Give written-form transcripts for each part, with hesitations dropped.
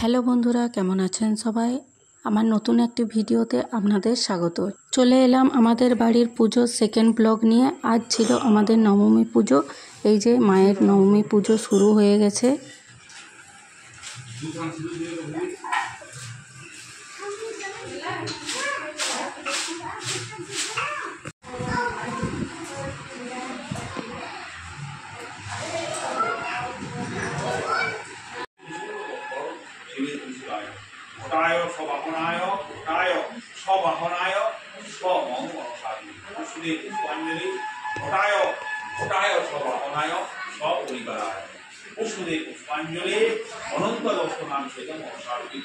Hello বন্ধুরা, কেমন আছেন সবাই? আমার নতুন একটি ভিডিওতে আপনাদের স্বাগত। চলে এলাম আমাদের বাড়ির পুজোর সেকেন্ড ব্লগ নিয়ে। আজ ছিল আমাদের নবমী পুজো। এই যে মায়ের নবমী পুজো শুরু হয়ে গেছে। ঘটায় সবাহনায় ঘটায় সবাহনায় সমংসারী পুষ্পে পুষ্পাঞ্জলি ঘটায় ঘটায় সবাহনায় সপরিবারায় পুষ্পে পুষ্পাঞ্জলি অনন্ত দর্শনাম সেতম অসারী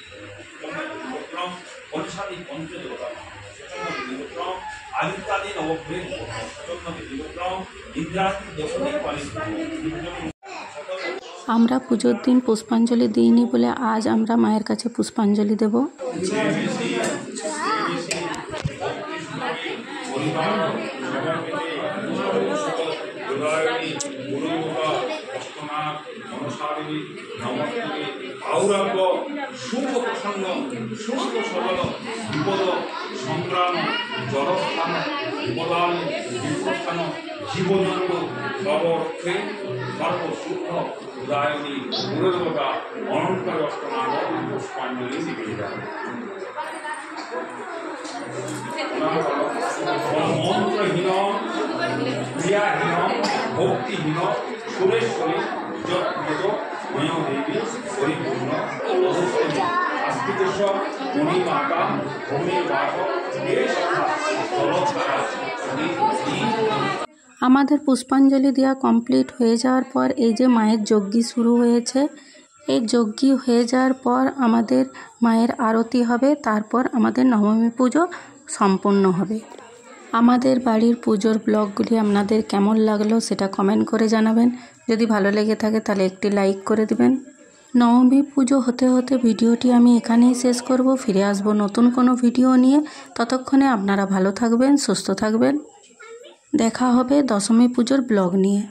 বিক্রম পঞ্চাদি পঞ্চদেবতা বিক্রম আদিত্যাদি নবগ্রহ বিক্রম ইন্দ্রাদি দেবনী পালিত। আমরা পুজোর দিন পুষ্পাঞ্জলি দিইনি বলে আজ আমরা মায়ের কাছে পুষ্পাঞ্জলি দেব। সংগ্রাম জলস্থান বিপদান বিপত্থান জীবজন্তু সর্বরক্ষে সর্বসুখ উদায়নী গুরুদেবতা অনন্ত রস্তনাম পুষ্পাঞ্জলি নিবেদন। মন্ত্রহীন ক্রিয়াহীন ভক্তিহীন সুরেশ্বরী যজ্ঞ দেবী পরিপূর্ণ আস্তিকেশ্বর মণিমাতা ভূমিবাস আমাদের পুষ্পাঞ্জলি দেওয়া কমপ্লিট হয়ে যাওয়ার পর এই যে মায়ের যজ্ঞি শুরু হয়েছে। এই যজ্ঞি হয়ে যাওয়ার পর আমাদের মায়ের আরতি হবে, তারপর আমাদের নবমী পুজো সম্পূর্ণ হবে। আমাদের বাড়ির পুজোর ব্লগগুলি আপনাদের কেমন লাগলো সেটা কমেন্ট করে জানাবেন। যদি ভালো লেগে থাকে তাহলে একটি লাইক করে দিবেন। নবমী পুজো হতে হতে ভিডিওটি আমি এখানেই শেষ করব। ফিরে আসব নতুন কোনো ভিডিও নিয়ে। ততক্ষণে আপনারা ভালো থাকবেন, সুস্থ থাকবেন। দেখা হবে দশমী পুজোর ব্লগ নিয়ে।